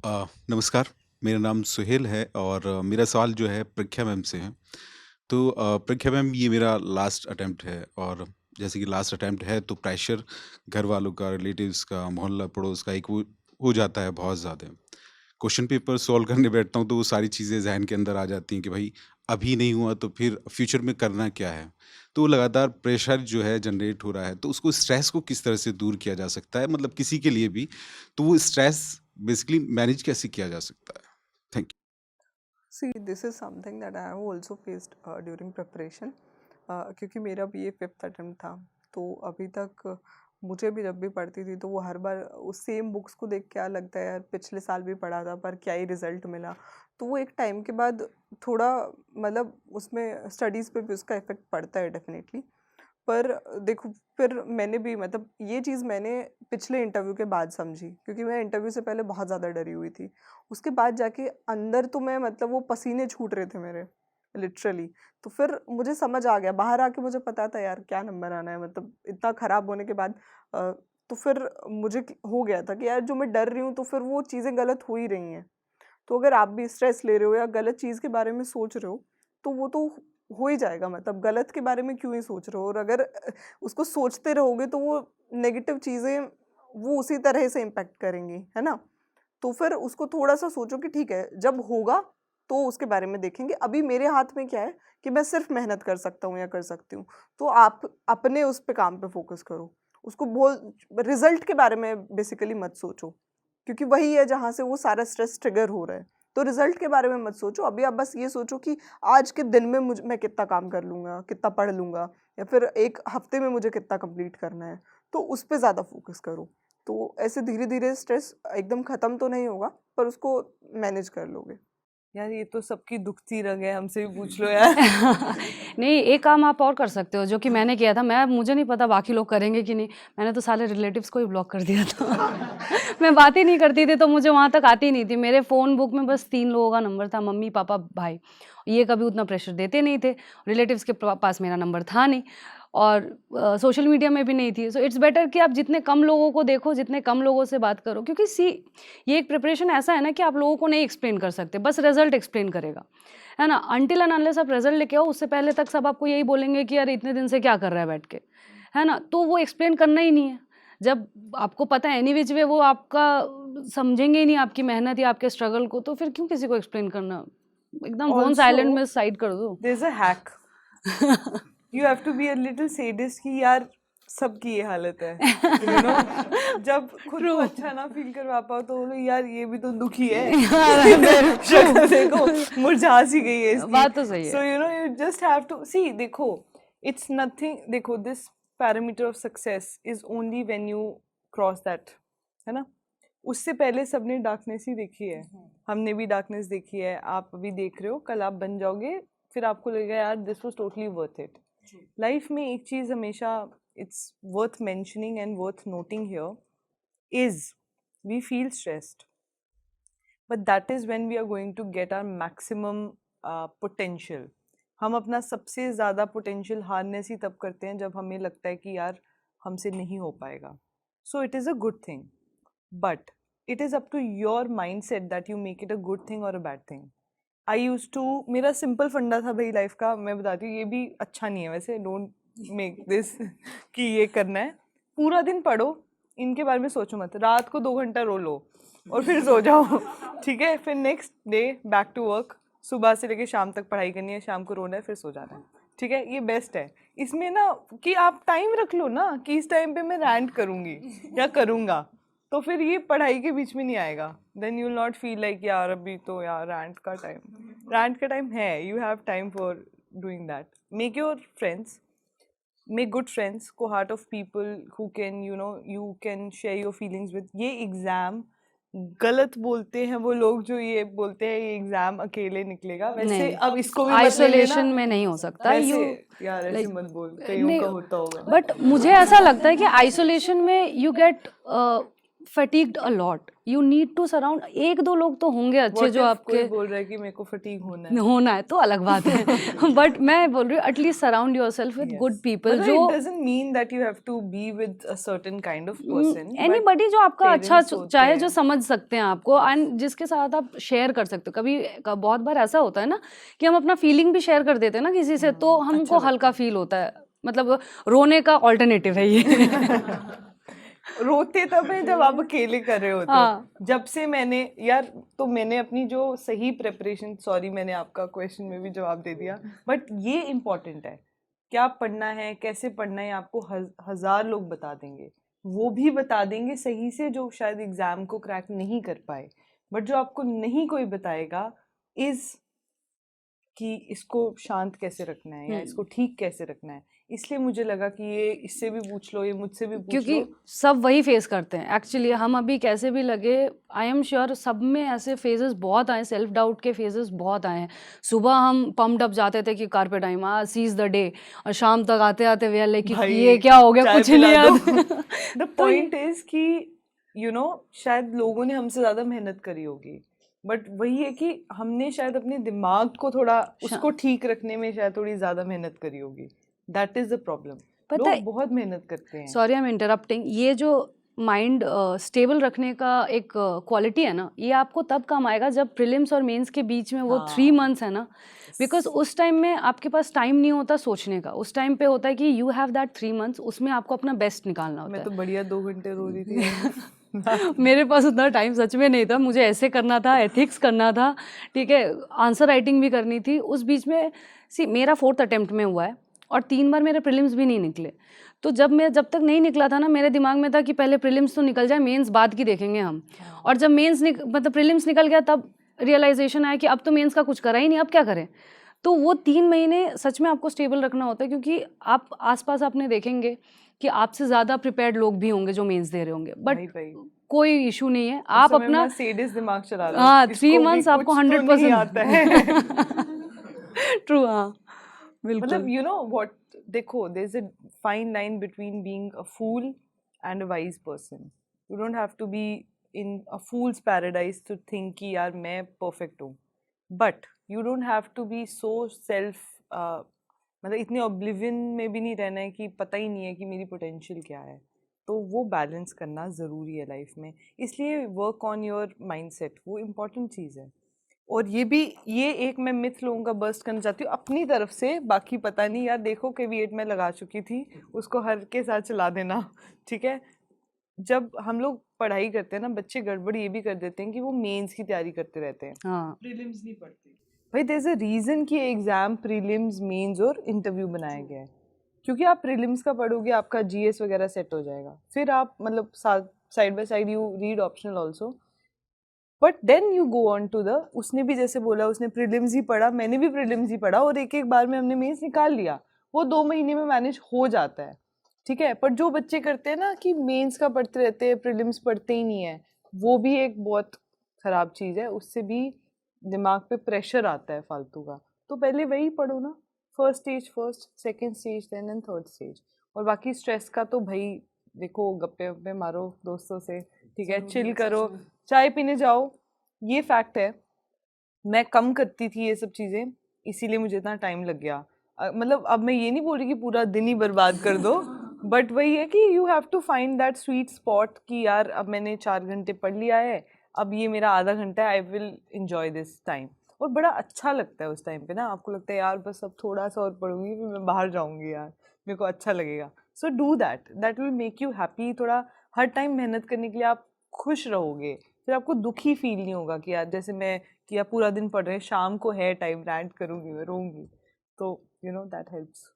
नमस्कार, मेरा नाम सुहेल है और मेरा सवाल जो है प्रज्ञा मैम से है। तो प्रज्ञा मैम ये मेरा लास्ट अटेम्प्ट है और जैसे कि लास्ट अटेम्प्ट है तो प्रेशर घर वालों का, रिलेटिव्स का, मोहल्ला पड़ोस का एक वो हो जाता है बहुत ज़्यादा। क्वेश्चन पेपर सॉल्व करने बैठता हूँ तो वो सारी चीज़ें ज़हन के अंदर आ जाती हैं कि भाई अभी नहीं हुआ तो फिर फ्यूचर में करना क्या है? तो वो लगातार प्रेशर जो है जनरेट हो रहा है, तो उसको स्ट्रेस को किस तरह से दूर किया जा सकता है? मतलब किसी के लिए भी, तो वो स्ट्रेस बेसिकली मैनेज कैसे किया जा सकता है? Thank you. See, this is something that I have also faced during preparation. क्योंकि मेरा भी ये फिफ्थ अटेम्प्ट था, तो अभी तक मुझे भी जब भी पढ़ती थी तो वो हर बार उस सेम बुक्स को देख के क्या लगता है यार पिछले साल भी पढ़ा था पर क्या ही रिजल्ट मिला। तो वो एक टाइम के बाद थोड़ा मतलब उसमें स्टडीज़ पे भी उसका इफेक्ट पड़ता है डेफिनेटली। पर देखो फिर मैंने भी मतलब ये चीज़ मैंने पिछले इंटरव्यू के बाद समझी, क्योंकि मैं इंटरव्यू से पहले बहुत ज़्यादा डरी हुई थी। उसके बाद जाके अंदर तो मैं मतलब वो पसीने छूट रहे थे मेरे लिटरली। तो फिर मुझे समझ आ गया, बाहर आके मुझे पता था यार क्या नंबर आना है, मतलब इतना ख़राब होने के बाद तो फिर मुझे हो गया था कि यार जो मैं डर रही हूँ तो फिर वो चीज़ें गलत हो ही रही हैं। तो अगर आप भी स्ट्रेस ले रहे हो या गलत चीज़ के बारे में सोच रहे हो तो वो तो हो ही जाएगा, मतलब गलत के बारे में क्यों ही सोच रहे हो। और अगर उसको सोचते रहोगे तो वो नेगेटिव चीज़ें वो उसी तरह से इम्पैक्ट करेंगी, है ना। तो फिर उसको थोड़ा सा सोचो कि ठीक है जब होगा तो उसके बारे में देखेंगे, अभी मेरे हाथ में क्या है कि मैं सिर्फ मेहनत कर सकता हूँ या कर सकती हूँ। तो आप अपने उस पे काम पे फोकस करो, उसको बोल रिजल्ट के बारे में बेसिकली मत सोचो, क्योंकि वही है जहाँ से वो सारा स्ट्रेस ट्रिगर हो रहा है। तो रिजल्ट के बारे में मत सोचो, अभी आप बस ये सोचो कि आज के दिन में मैं कितना काम कर लूँगा, कितना पढ़ लूँगा, या फिर एक हफ्ते में मुझे कितना कंप्लीट करना है। तो उस पे ज़्यादा फोकस करो। तो ऐसे धीरे-धीरे स्ट्रेस एकदम ख़त्म तो नहीं होगा, पर उसको मैनेज कर लोगे। यार ये तो सबकी दुखती रग है, हमसे भी पूछ लो यार। नहीं, एक काम आप और कर सकते हो जो कि मैंने किया था। मुझे नहीं पता बाकी लोग करेंगे कि नहीं। मैंने तो सारे रिलेटिव्स को ही ब्लॉक कर दिया था। मैं बात ही नहीं करती थी तो मुझे वहाँ तक आती नहीं थी। मेरे फ़ोन बुक में बस 3 लोगों का नंबर था, मम्मी, पापा, भाई। ये कभी उतना प्रेशर देते नहीं थे। रिलेटिव्स के पास मेरा नंबर था नहीं और सोशल मीडिया में भी नहीं थी। सो इट्स बेटर कि आप जितने कम लोगों को देखो, जितने कम लोगों से बात करो, क्योंकि ये एक प्रिपरेशन ऐसा है ना कि आप लोगों को नहीं एक्सप्लेन कर सकते, बस रिजल्ट एक्सप्लेन करेगा, है ना। अनटिल एंड अनलेस आप रिजल्ट लेके आओ, उससे पहले तक सब आपको यही बोलेंगे कि यार इतने दिन से क्या कर रहा है बैठ के, है ना। तो वो एक्सप्लेन करना ही नहीं है। जब आपको पता है एनी विच वे वो आपका समझेंगे ही नहीं आपकी मेहनत या आपके स्ट्रगल को, तो फिर क्यों किसी को एक्सप्लेन करना। एकदम फोन साइलेंट में साइड कर दो। There is a hack, you have to be a little sadist कि यार सबकी ये हालत है, यू नो। जब खुद को अच्छा ना फील करवा पाओ तो बोलो यार ये भी तो दुखी है। शक्ल देखो मुरझा सी गई है इसकी। बात तो सही है। So you know you just have to see, देखो इट्स नथिंग, देखो this parameter of success is only when you cross that, है ना। उससे पहले सबने डार्कनेस ही देखी है, हमने भी डार्कनेस देखी है, आप अभी देख रहे हो, कल आप बन जाओगे, फिर आपको लगेगा यार this was totally worth it. Life में एक चीज हमेशा it's worth mentioning and worth noting here is we feel stressed, but that is when we are going to get our maximum potential. हम अपना सबसे ज़्यादा पोटेंशियल हार्नेस ही तब करते हैं जब हमें लगता है कि यार हमसे नहीं हो पाएगा। So it is a good thing, but it is up to your mindset that you make it a good thing or a bad thing. I used to, मेरा सिंपल फंडा था भाई लाइफ का, मैं बताती हूँ, ये भी अच्छा नहीं है वैसे, डोंट मेक दिस कि ये करना है। पूरा दिन पढ़ो, इनके बारे में सोचो मत, रात को 2 घंटा रो लो और फिर सो जाओ। ठीक है, फिर next day back to work, सुबह से लेके शाम तक पढ़ाई करनी है, शाम को रोना है, फिर सो जाना है। ठीक है, ये बेस्ट है। इसमें ना कि आप टाइम रख लो ना कि इस टाइम पे मैं रैंट करूँगी या करूँगा, तो फिर ये पढ़ाई के बीच में नहीं आएगा। Then you will not feel like यार अभी तो यार रैंट का टाइम है, you have time for doing that. Make your friends, make good friends, cohort of people who can you can share your feelings with. ये exam गलत बोलते हैं वो लोग जो ये बोलते हैं ये एग्जाम अकेले निकलेगा, वैसे नहीं, अब इसको भी मत ले आइसोलेशन लेना। में नहीं हो सकता। वैसे यू यार ऐसे लाइक मत बोल, कईयों नहीं, का होता होगा। बट मुझे ऐसा लगता है कि आइसोलेशन में you get fatigued a lot, you need to surround, 1-2 लोग तो होंगे अच्छे What जो if आपके कोई बोल रहा है कि मेरे को फटीग होना है? होना है तो अलग बात है बट मैं बोल रही हूँ at least surround yourself with good people मतलब जो it doesn't mean that you have to be with a certain kind of person, but anybody जो आपका अच्छा parents होते चाहे, जो हैं। समझ सकते हैं आपको एंड जिसके साथ आप शेयर कर सकते हो। कभी बहुत बार ऐसा होता है ना कि हम अपना फीलिंग भी शेयर कर देते हैं ना किसी से, तो हमको अच्छा हल्का फील होता है, मतलब रोने का ऑल्टरनेटिव है ये रोते तब है जब आप अकेले कर रहे होते हो। हाँ जब से मैंने यार, तो मैंने अपनी जो सही प्रिपरेशन, सॉरी मैंने आपका क्वेश्चन में भी जवाब दे दिया, बट ये इम्पोर्टेंट है, क्या पढ़ना है, कैसे पढ़ना है, आपको 1000 लोग बता देंगे, वो भी बता देंगे सही से जो शायद एग्जाम को क्रैक नहीं कर पाए, बट जो आपको नहीं कोई बताएगा इज कि इसको शांत कैसे रखना है या इसको ठीक कैसे रखना है। इसलिए मुझे लगा कि ये इससे भी पूछ लो, ये मुझसे भी पूछ क्योंकि लो। सब वही फेस करते हैं एक्चुअली। हम अभी कैसे भी लगे, आई एम श्योर सब में ऐसे फेजेस बहुत आए, सेल्फ डाउट के फेजेस बहुत आए हैं। सुबह हम पम्प्ड अप जाते थे कि carpe time seize the day, और शाम तक आते आते वे लाइक कि भाई, ये क्या हो गया, चाय कुछ नहीं पिला दो। याद द पॉइंट इज कि यू नो शायद लोगों ने हमसे ज्यादा मेहनत करी होगी, बट वही है कि हमने शायद अपने दिमाग को थोड़ा उसको ठीक रखने में शायद थोड़ी ज्यादा मेहनत करी होगी। That is the problem. पता है, लोग बहुत मेहनत करते हैं। सॉरी आई एम इंटरप्टिंग, ये जो माइंड स्टेबल रखने का एक क्वालिटी है ना, ये आपको तब काम आएगा जब प्रीलिम्स और मेंस के बीच में वो 3 मंथ्स है ना, बिकॉज उस टाइम में आपके पास टाइम नहीं होता सोचने का। उस टाइम पे होता है कि यू हैव दैट 3 मंथ्स, उसमें आपको अपना बेस्ट निकालना होता मैं है। तो बढ़िया 2 घंटे रो रही थी। मेरे पास उतना टाइम सच में नहीं था, मुझे ऐसे करना था, एथिक्स करना था, ठीक है, आंसर राइटिंग भी करनी थी। उस बीच में मेरा 4th अटेम्प्ट में हुआ है और 3 बार मेरे प्रीलिम्स भी नहीं निकले। तो जब तक नहीं निकला था ना, मेरे दिमाग में था कि पहले प्रीलिम्स तो निकल जाए, मेंस बाद की देखेंगे हम। और जब मतलब प्रीलिम्स निकल गया, तब रियलाइजेशन आया कि अब तो मेंस का कुछ करा ही नहीं, अब क्या करें। तो वो 3 महीने सच में आपको स्टेबल रखना होता है, क्योंकि आप आसपास आपने देखेंगे कि आपसे ज़्यादा प्रिपेयर्ड लोग भी होंगे जो मेंस दे रहे होंगे, बट कोई इशू नहीं है, आप अपना सेडिस दिमाग चला लो। हाँ, 3 इसको भी मंथ्स आपको कुछ तो नहीं 100% आता है। ट्रू, हाँ मतलब बिल्कुल। यू नो व्हाट, देखो there is a fine line between being a fool and a wise person. You don't have to be in a fool's paradise to think कि यार मैं परफेक्ट हूँ, but you don't have to be so self, मतलब इतने oblivion में भी नहीं रहना है कि पता ही नहीं है कि मेरी पोटेंशियल क्या है। तो वो बैलेंस करना ज़रूरी है लाइफ में, इसलिए वर्क ऑन योर माइंडसेट वो इम्पॉर्टेंट चीज़ है। और ये एक मैं मिथ लोगों का बर्स्ट करना चाहती हूँ अपनी तरफ से, बाकी पता नहीं यार, देखो KV8 में लगा चुकी थी, उसको हर के साथ चला देना, ठीक है। जब हम लोग पढ़ाई करते हैं ना, बच्चे गड़बड़ ये भी कर देते हैं कि वो मेंस की तैयारी करते रहते हैं, हाँ प्रीलिम्स नहीं पढ़ते। भाई देयर इज अ रीज़न कि एग्जाम प्रीलिम्स, मेंस और इंटरव्यू बनाया गया है, क्योंकि आप प्रीलिम्स का पढ़ोगे आपका GS वगैरह सेट हो जाएगा, फिर आप मतलब side by side you read optional also, but then you go on to the, उसने भी जैसे बोला उसने प्रीलिम्स ही पढ़ा, मैंने भी प्रीलिम्स ही पढ़ा, और एक एक बार में हमने मेंस निकाल लिया, वो 2 महीने में मैनेज हो जाता है, ठीक है। पर जो बच्चे करते हैं ना कि मेंस का पढ़ते रहते हैं, प्रीलिम्स पढ़ते ही नहीं है, वो भी एक बहुत ख़राब चीज़ है, उससे भी दिमाग पे प्रेशर आता है फालतू का। तो पहले वही पढ़ो ना, first stage first, second stage then and third stage, और बाकी स्ट्रेस का तो भाई देखो, गप्पे वप्पे मारो दोस्तों से, ठीक है, चिल करो, चाय पीने जाओ। ये फैक्ट है, मैं कम करती थी ये सब चीज़ें, इसीलिए मुझे इतना टाइम लग गया। मतलब अब मैं ये नहीं बोल रही कि पूरा दिन ही बर्बाद कर दो, बट वही है कि you have to find that sweet spot कि यार अब मैंने 4 घंटे पढ़ लिया है, अब ये मेरा आधा घंटा है, I will enjoy this time. और बड़ा अच्छा लगता है उस टाइम पे ना, आपको लगता है यार बस अब थोड़ा सा और पढ़ूंगी फिर मैं बाहर जाऊंगी यार, मेरे को अच्छा लगेगा। So do that, that will make you happy. थोड़ा हर टाइम मेहनत करने के लिए आप खुश रहोगे, फिर आपको दुखी फील नहीं होगा कि यार जैसे मैं कि यार पूरा दिन पढ़ रहे हैं, शाम को है टाइम, रैंट करूँगी मैं, रोऊंगी। तो यू नो दैट हेल्प्स।